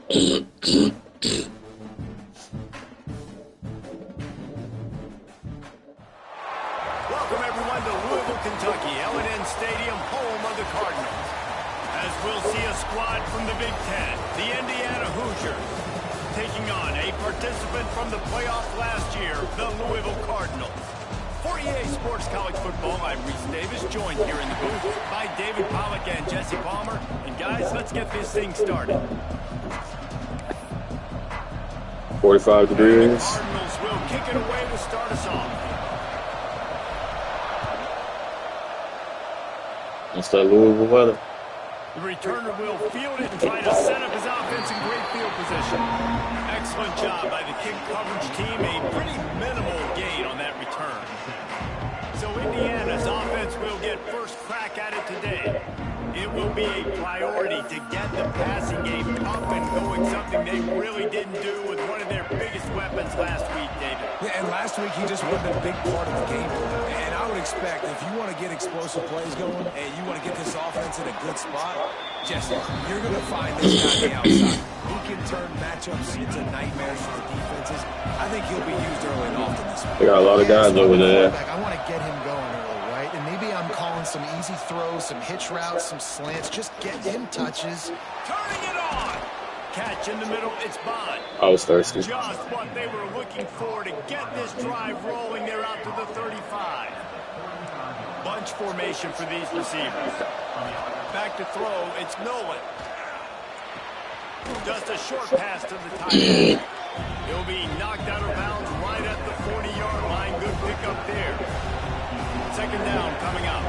Welcome everyone to Louisville, Kentucky, L&N Stadium, home of the Cardinals. As we'll see a squad from the Big Ten, the Indiana Hoosiers, taking on a participant from the playoffs last year, the Louisville Cardinals. For EA Sports College Football, I'm Reese Davis, joined here in the booth by David Pollack and Jesse Palmer. And guys, let's get this thing started. 45 degrees. The Cardinals will kick it away to start us off. It's that Louisville weather. The returner will field it and try to set up his offense in great field position. Excellent job by the kick coverage team. A pretty minimal gain on that return. So Indiana's offense will get first crack at it today. It will be a priority to get the passing game up and going, something they really didn't do with one of their biggest weapons last week, David. Yeah, and last week he just wasn't a big part of the game. And I would expect if you want to get explosive plays going and you want to get this offense in a good spot, Jesse, you're going to find this guy on the outside. He can turn matchups into nightmares for the defenses. I think he'll be used early and often this week. They got a lot of guys over there. I want to get him going early, right? And maybe I'm calling some easy throws, some hitch routes, some slants. Just get him touches. Turning it on. Catch in the middle. It's Bond. I was thirsty. Just what they were looking for to get this drive rolling. They're out to the 35. Bunch formation for these receivers. Back to throw. It's Nolan. Just a short pass to the tight end. He'll be knocked out of bounds right at the 40-yard line. Good pickup there. Second down coming up.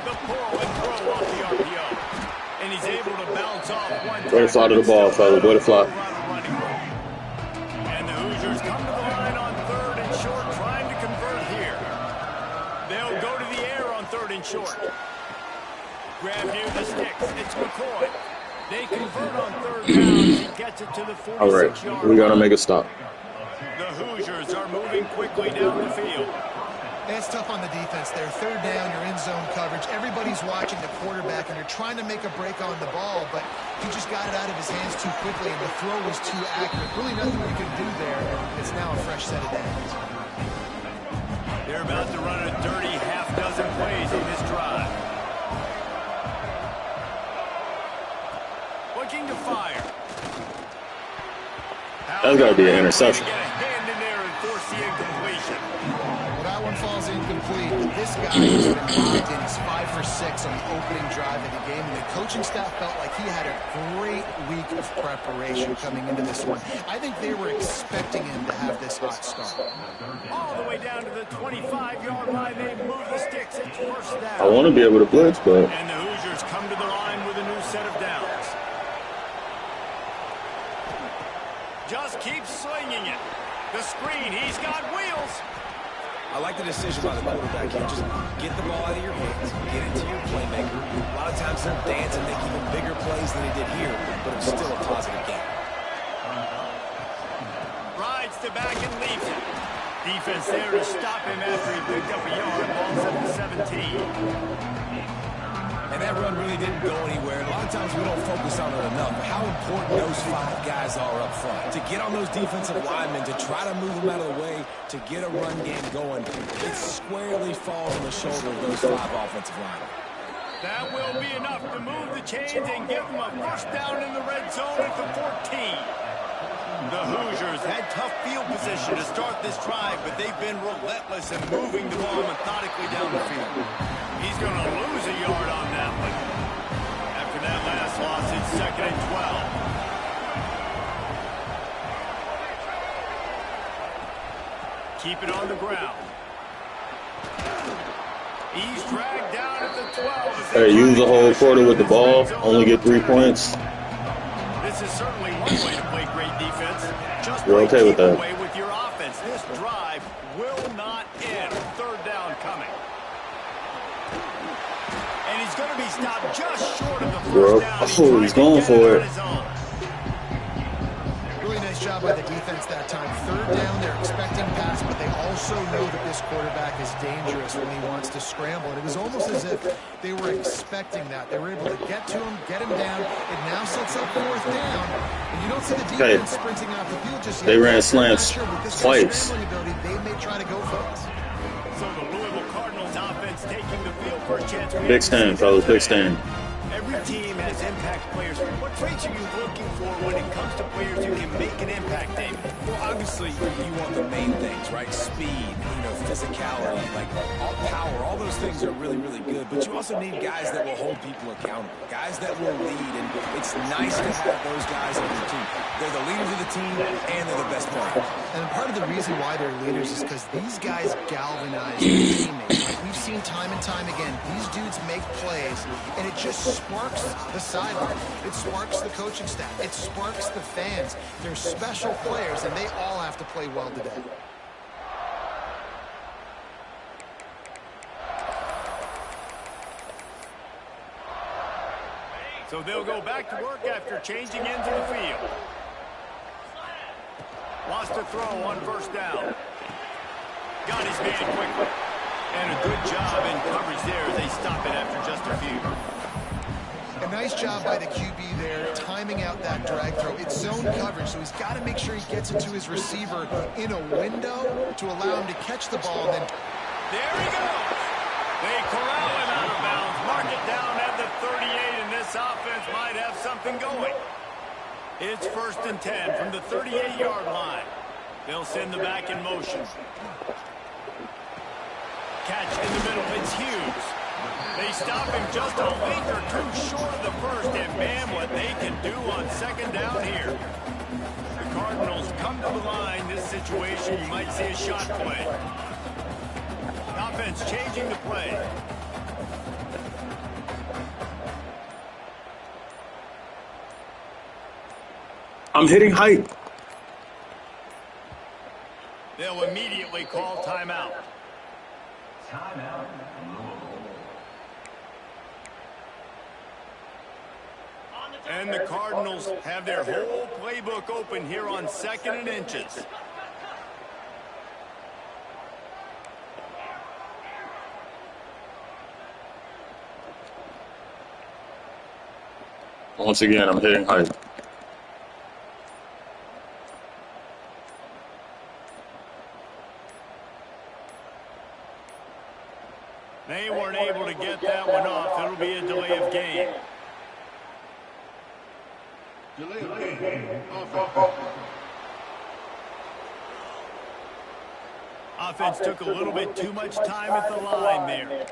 The pull and throw off the RPO. And he's able to bounce off one. Way to fly to the ball, fella. Way to fly. And the Hoosiers come to the line on third and short, trying to convert here. They'll go to the air on third and short. Grab near the sticks. It's McCoy. They convert on third down. He gets it to the 46-yard line. All right, we got to make a stop. The Hoosiers are moving quickly down the field. It's tough on the defense there. Third down, you're in zone coverage. Everybody's watching the quarterback, and you're trying to make a break on the ball, but he just got it out of his hands too quickly, and the throw was too accurate. Really nothing you can do there. It's now a fresh set of downs. They're about to run a dirty half-dozen plays in this drive. Looking to fire. That's got to be an interception. Get a hand in there and force the incompletion. Well, that one falls incomplete. This guy has been locked in. He's 5 for 6 on the opening drive of the game, and the coaching staff felt like he had a great week of preparation coming into this one. I think they were expecting him to have this hot start. All the way down to the 25-yard line. They move the sticks. It's first down. I want to be able to blitz, but And the Hoosiers come to the line with a new set of downs. Just keep slinging it. The screen, he's got wheels. I like the decision by the quarterback here. Just get the ball out of your hands, get it to your playmaker. A lot of times they'll dance and make even bigger plays than they did here, but it's still a positive game. Rides to back and leaves it. Defense there to stop him after he picked up a yard. Ball's at the 17. And that run really didn't go anywhere. A lot of times we don't focus on it enough, but how important those 5 guys are up front. To get on those defensive linemen, to try to move them out of the way, to get a run game going, it squarely falls on the shoulder of those 5 offensive linemen. That will be enough to move the chains and give them a first down in the red zone at the 14. The Hoosiers had tough field position to start this drive, but they've been relentless in moving the ball methodically down the field. He's going to lose a yard on that one. After that last loss, it's 2nd and 12. Keep it on the ground. He's dragged down at the 12. hey, use the whole quarter with the ball. Only get 3 points. This is certainly one way to play great defense. Just We're okay with that. away with your offense. This drive will not end. Third down coming. And he's going to be stopped just short of the first down. Oh, he's going for it. Really nice job by the defense that time. Third down, they're expecting pass pass, but they also know that this quarterback is dangerous when he wants to scramble. And it was almost as if they were expecting that. They were able to get to him, get him down. It now sets up 4th down. And you don't see the defense sprinting off the field just yet. They ran slants twice. They may try to go for this. So the Louisville Cardinals offense taking the field for a chance. Big stand, fellas, big stand. Every team has impact players. What traits are you looking for when it comes to players who can make an impact, David? Well, obviously, you want the main things, right? Speed, physicality, like all power. All those things are really, really good. But you also need guys that will hold people accountable, guys that will lead. And it's nice to have those guys on your team. They're the leaders of the team, and they're the best players. And part of the reason why they're leaders is because these guys galvanize their teammates. Like we've seen time and time again, these dudes make plays, and it just sparks the sideline. It sparks the coaching staff. It sparks the fans. They're special players, and they all have to play well today. So they'll go back to work after changing into the field. Wants to throw on 1st down. Got his man quickly. And a good job in coverage there as they stop it after just a few. A nice job by the QB there, timing out that drag throw. It's zone coverage, so he's got to make sure he gets it to his receiver in a window to allow him to catch the ball. And then there he goes. They corral him out of bounds. Mark it down at the 38, and this offense might have something going. It's 1st and 10 from the 38-yard line. They'll send the back in motion. Catch in the middle. It's Hughes. They stop him just a length or two short of the first, and man, what they can do on 2nd down here. The Cardinals come to the line. This situation, you might see a shot play. Offense changing the play. I'm hitting height. They'll immediately call timeout. Timeout. And the Cardinals have their whole playbook open here on 2nd and inches. Once again, I'm hitting height. They weren't able to get that one off. It'll be a delay of game. Offense took a little bit too much time at the line there.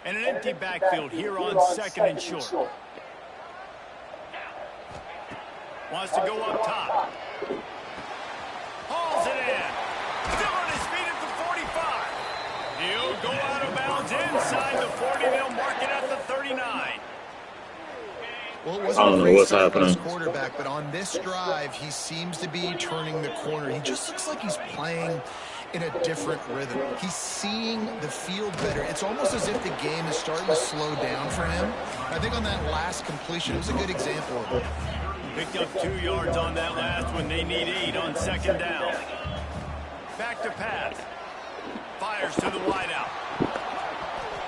And an empty backfield here on 2nd and short. Wants to go up top. Hauls it in. Still on his feet at the 45. He'll go out of bounds inside the 40. They'll mark it at the 39. Well, it wasn't I don't know what's happening. Quarterback, but on this drive, he seems to be turning the corner. He just looks like he's playing in a different rhythm. He's seeing the field better. It's almost as if the game is starting to slow down for him. I think on that last completion, it was a good example of it. Picked up 2 yards on that last one. They need 8 on 2nd down. Back to pass. Fires to the wideout.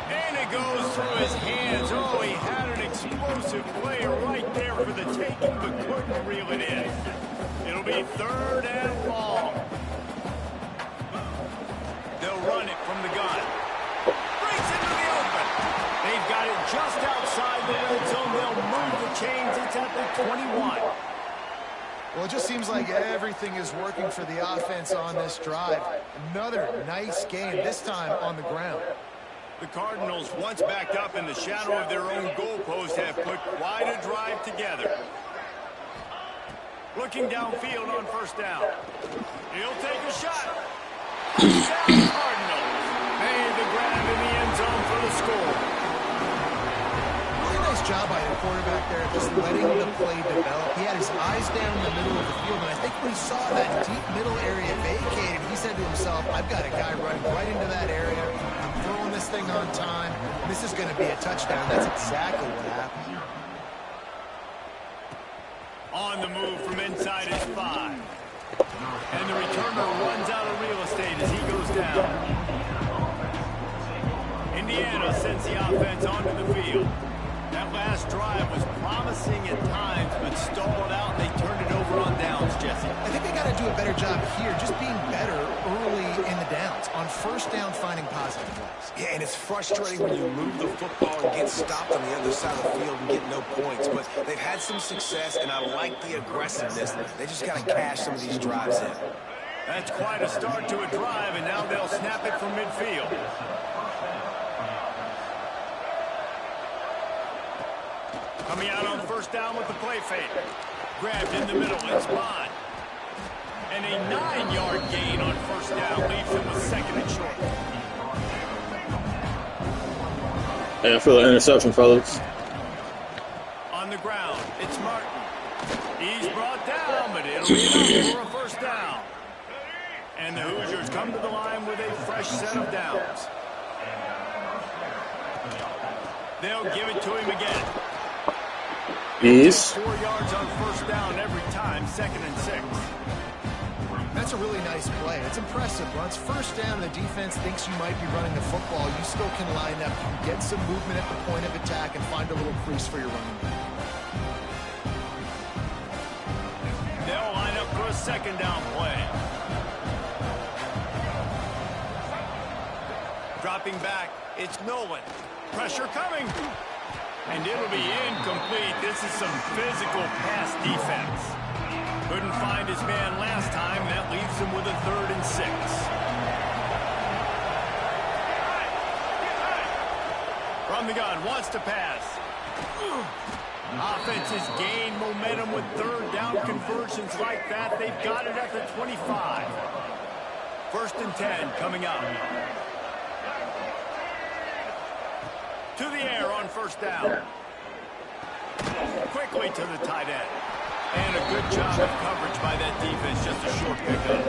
And it goes through his hands. Oh, he had an explosive play right there for the taking, but couldn't reel it in. It'll be 3rd and long. They'll run it from the gun. Breaks into the open. They've got it just outside the red zone. They'll move the chains. It's at the 21. Well, it just seems like everything is working for the offense on this drive. Another nice game, this time on the ground. The Cardinals, once backed up in the shadow of their own goalpost, have put quite a drive together. Looking downfield on 1st down. He'll take a shot. Cardinals made the grab in the end zone for the score. Really nice job by the quarterback there, just letting the play develop. He had his eyes down in the middle of the field, and I think when he saw that deep middle area vacated, he said to himself, I've got a guy running right into that area. I'm throwing this thing on time. This is going to be a touchdown. That's exactly what happened. On the move from inside his 5. And the returner runs out of real estate as he goes down. Indiana sends the offense onto the field. That last drive was promising at times, but stalled out, and they turned it over on downs, Jesse. I think they got to do a better job here, just being better early in the downs. On first down, finding positive plays. Yeah, and it's frustrating when you move the football and get stopped on the other side of the field and get no points. But they've had some success, and I like the aggressiveness. They just got to cash some of these drives in. That's quite a start to a drive, and now they'll snap it from midfield. Coming out on first down with the play fake. Grabbed in the middle, it's Bond. And a 9-yard gain on first down leaves him with 2nd and short. Yeah, I feel an interception, fellas. On the ground, it's Martin. He's brought down, but it'll be enough for a first down. And the Hoosiers come to the line with a fresh set of downs. They'll give it to him again. He's 4 yards on first down every time, 2nd and 6. That's a really nice play. It's impressive. Once first down and the defense thinks you might be running the football, you still can line up. You can get some movement at the point of attack and find a little crease for your running back. They'll line up for a 2nd down play. Dropping back, it's Nolan. Pressure coming. And it'll be incomplete. This is some physical pass defense. Couldn't find his man last time. That leaves him with a 3rd and 6. From the gun, wants to pass. Offenses gain momentum with 3rd down conversions like that. They've got it at the 25. 1st and 10 coming up. To the air on first down. Quickly to the tight end. And a good job of coverage by that defense. Just a short pickup.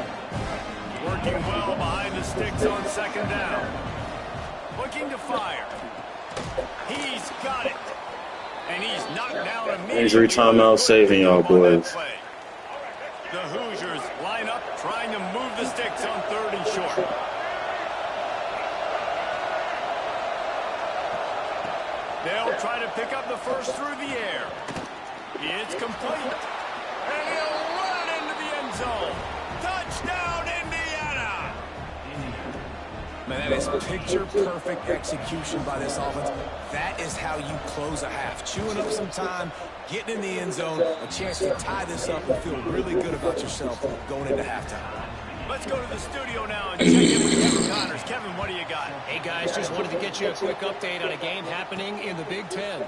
Working well behind the sticks on 2nd down. Looking to fire. He's got it. And he's knocked down immediately. injury timeout saving y'all, boys. The Hoosiers line up trying to move the sticks on 3rd and short. They'll try to pick up the first through the air. It's complete. And he'll run into the end zone. Touchdown, Indiana! Man, that is picture-perfect execution by this offense. That is how you close a half. Chewing up some time, getting in the end zone, a chance to tie this up and feel really good about yourself going into halftime. Let's go to the studio now and check in with Kevin Connors. Kevin, what do you got? Hey, guys, just wanted to get you a quick update on a game happening in the Big Ten.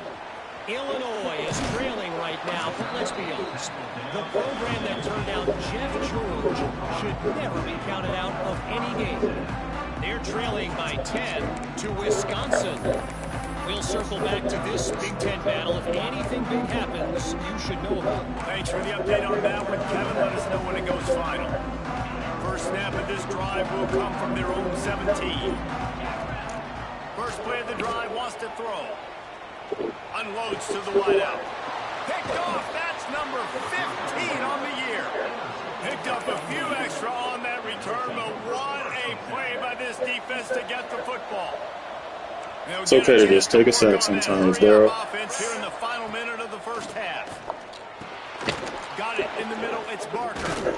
Illinois is trailing right now, but let's be honest. The program that turned down Jeff George should never be counted out of any game. They're trailing by 10 to Wisconsin. We'll circle back to this Big Ten battle. If anything big happens, you should know about it. Thanks for the update on that one, Kevin. Let us know when it goes final. First snap of this drive will come from their own 17. First play of the drive, wants to throw. Unloads to the wideout. Picked off, that's number 15 on the year. Picked up a few extra on that return, but what a play by this defense to get the football. It's okay to just take a sack sometimes, Daryl. Offense here in the final minute of the first half. Got it in the middle, it's Barker.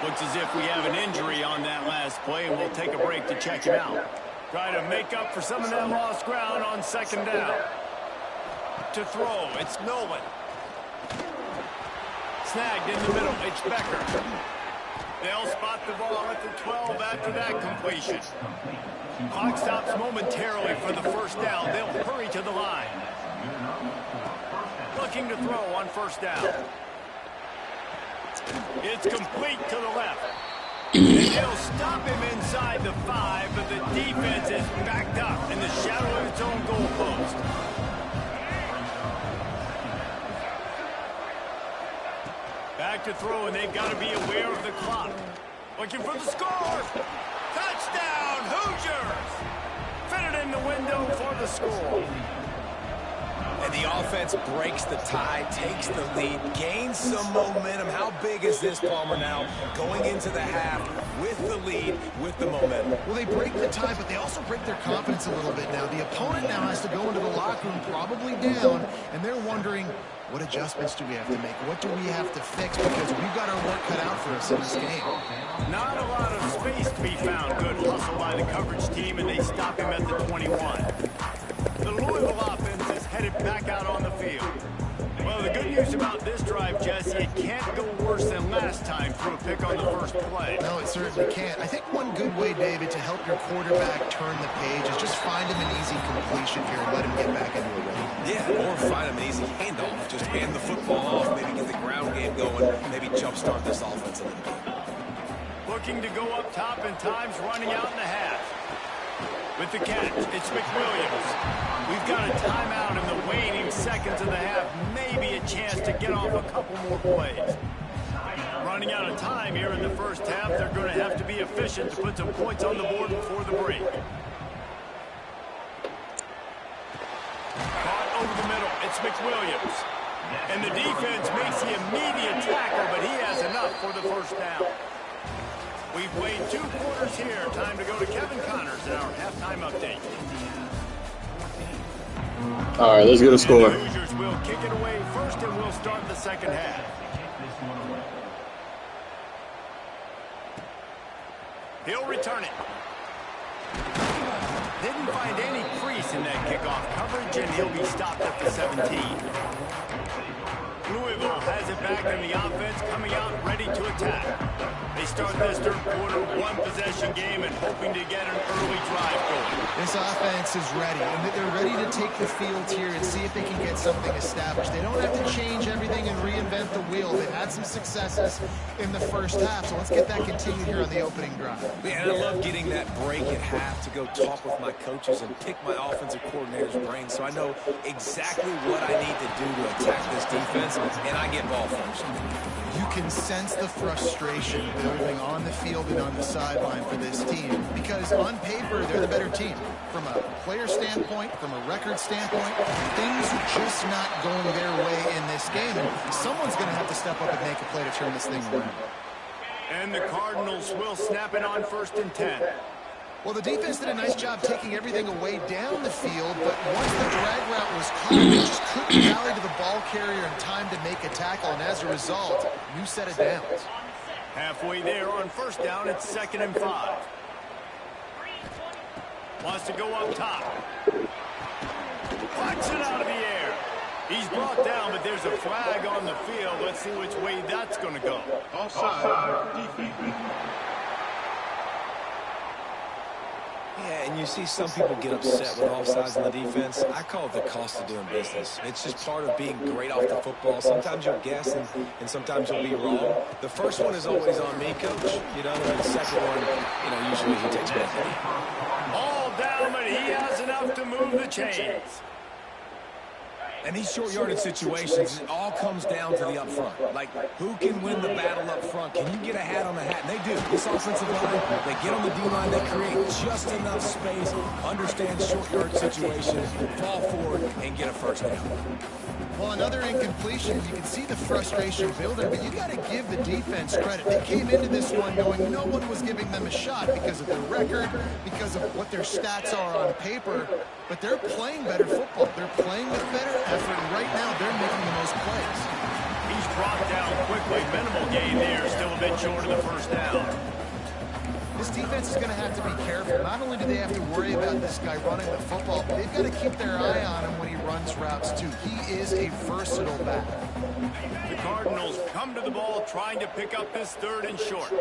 Looks as if we have an injury on that last play, and we'll take a break to check him out. Try to make up for some of that lost ground on 2nd down. To throw, it's Nolan. Snagged in the middle, it's Becker. They'll spot the ball at the 12 after that completion. Clock stops momentarily for the first down. They'll hurry to the line. Looking to throw on first down. It's complete to the left. And they'll stop him inside the 5, but the defense is backed up in the shadow of its own goal post. Back to throw, and they've got to be aware of the clock. Looking for the score. Touchdown, Hoosiers! Fitted in the window for the score. And the offense breaks the tie, takes the lead, gains some momentum. How big is this, Palmer, now? Going into the half with the lead, with the momentum. Well, they break the tie, but they also break their confidence a little bit now. The opponent now has to go into the locker room probably down, and they're wondering, what adjustments do we have to make? What do we have to fix? Because we've got our work cut out for us in this game. Not a lot of space to be found. Good hustle by the coverage team, and they stop him at the 21. The Louisville offense is headed back out on the field. Well, the good news about this drive, Jesse, it can't go worse than last time through a pick on the first play. No, it certainly can't. I think one good way, David, to help your quarterback turn the page is just find him an easy completion here and let him get back into a rhythm. Yeah, or find him an easy handoff. Just hand the football off, maybe get the ground game going, maybe jumpstart this offense a little bit. Looking to go up top, and time's running out in the half. With the catch, it's McWilliams. We've got a timeout in the waning seconds of the half. Maybe a chance to get off a couple more plays. Running out of time here in the first half. They're going to have to be efficient to put some points on the board before the break. Caught over the middle. It's McWilliams. And the defense makes the immediate tackle, but he has enough for the first down. We've played 2 quarters here. Time to go to Kevin Connors in our halftime update. All right, let's get a score. The Hoosiers will kick it away first, and we'll start the second half. He'll return it. Didn't find any crease in that kickoff coverage, and he'll be stopped at the 17. Louisville has it back in the offense, coming out ready to attack. They start this third quarter, 1-possession game, and hoping to get an early drive going. This offense is ready, and they're ready to take the field here and see if they can get something established. They don't have to change everything and reinvent the wheel. They've had some successes in the first half, so let's get that continued here on the opening drive. Man, I love getting that break at half to go talk with my coaches and pick my offensive coordinator's brain so I know exactly what I need to do to attack this defense, and I get ball first. You can sense the frustration building on the field and on the sideline for this team because on paper, they're the better team. From a player standpoint, from a record standpoint, things are just not going their way in this game, and someone's going to have to step up and make a play to turn this thing around. And the Cardinals will snap it on 1st and 10. Well, the defense did a nice job taking everything away down the field, but once the drag route was caught, they just couldn't rally to the ball carrier in time to make a tackle, and as a result, new set of downs. Halfway there on 1st down, it's 2nd and 5. Wants to go up top. Flicks it out of the air. He's brought down, but there's a flag on the field. Let's see which way that's going to go. Offside. Defense. Yeah, and you see some people get upset with offsides on the defense. I call it the cost of doing business. It's just part of being great off the football. Sometimes you'll guess, and sometimes you'll be wrong. The first one is always on me, Coach. You know, and the second one, you know, usually he takes both. All down, but he has enough to move the chains. And these short yardage situations, it all comes down to the up front. Like, who can win the battle up front? Can you get a hat on the hat? And they do. This offensive line, they get on the D-line, they create just enough space, understand short yard situations, fall forward, and get a first down. Well, another incompletion. You can see the frustration building, but you got to give the defense credit. They came into this one knowing no one was giving them a shot because of their record, because of what their stats are on paper, but they're playing better football. They're playing with better effort, and right now they're making the most plays. He's brought down quickly. Minimal gain there, still a bit short of the first down. This defense is going to have to be careful. Not only do they have to worry about this guy running the football, but they've got to keep their eye on him when he runs routes too. He is a versatile back. The Cardinals come to the ball trying to pick up this 3rd and short.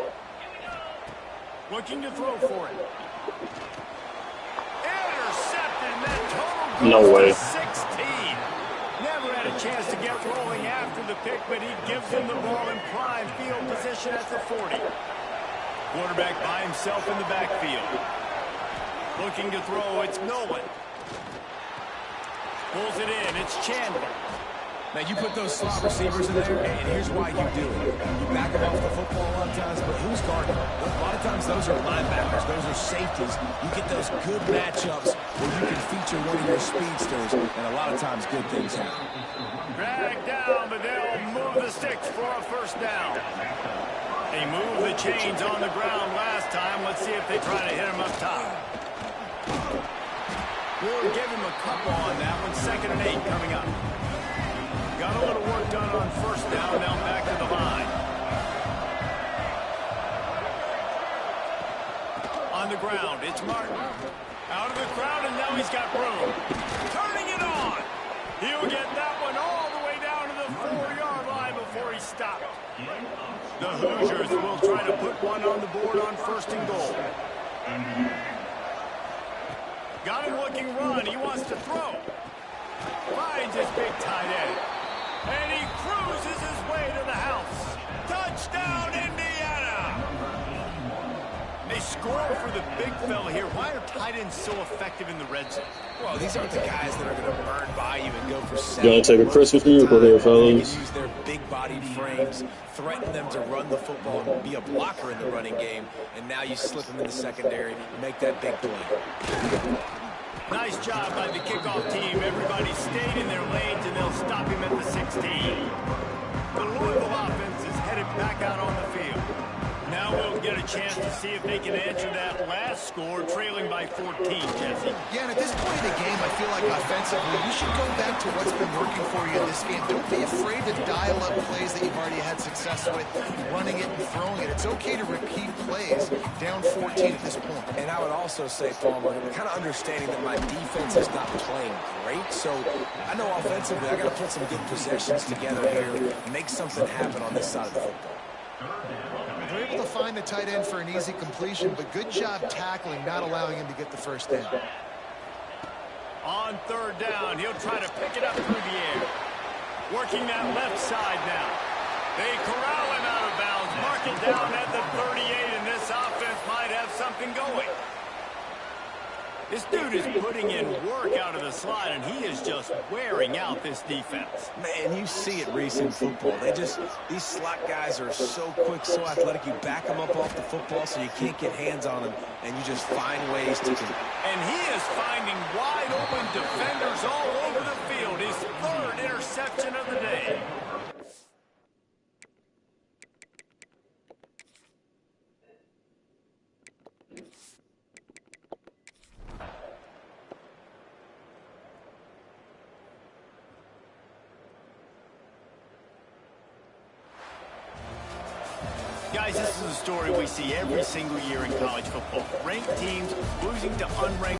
Looking to throw for it. Intercepted, and that total No goes way. to 16. Never had a chance to get rolling after the pick, but he gives him the ball in prime field position at the 40. Quarterback by himself in the backfield. Looking to throw, it's Nolan. Pulls it in, it's Chandler. Now, you put those slot receivers in there, and here's why you do it. You back them off the football a lot of times, but who's guarding them? A lot of times those are linebackers. Those are safeties. You get those good matchups where you can feature one of your speedsters, and a lot of times good things happen. Drag down, but they'll move the sticks for a first down. They moved the chains on the ground last time. Let's see if they try to hit him up top. We'll give him a couple on that one. 2nd and 8 coming up. Got a little work done on first down. Now back to the line. On the ground, it's Martin. Out of the crowd, and now he's got room. Turning it on. He'll get that one all the way down to the 4-yard line before he stopped. The Hoosiers will try to put one on the board on 1st and goal. Got him looking run. He wants to throw. Finds his big tight end. And he cruises his way to the house. Touchdown, Indiana! They score for the big fella here. Why are tight ends so effective in the red zone? Well, these aren't the guys that are going to burn by you and go for 7. Gonna take a Christmas miracle there, fellas. They can use their big-bodied frames, threaten them to run the football, and be a blocker in the running game. And now you slip them in the secondary and make that big play. Nice job by the kickoff team. Everybody stayed in their lanes, and they'll stop him at the 16. The Louisville offense is headed back out on the field. Now we'll get a chance to see if they can answer that last score, trailing by 14, Jesse. Yeah, and at this point in the game, I feel like offensively, you should go back to what's been working for you in this game. Don't be afraid to dial up plays that you've already had success with, running it and throwing it. It's okay to repeat plays down 14 at this point. And I would also say, Palmer, kind of understanding that my defense is not playing great, so I know offensively I got to put some good possessions together here, make something happen on this side of the football. They're able to find the tight end for an easy completion, but good job tackling, not allowing him to get the first down. On 3rd down, he'll try to pick it up through the air. Working that left side now. They corral him out of bounds. Mark it down at the 38, and this offense might have something going. This dude is putting in work out of the slot, and he is just wearing out this defense. Man, you see it, Reese, in football. These slot guys are so quick, so athletic. You back them up off the football so you can't get hands on them, and you just find ways to... And he is finding wide open defenders all over the field. His 3rd interception of the day. Guys, this is a story we see every single year in college football. Ranked teams losing to unranked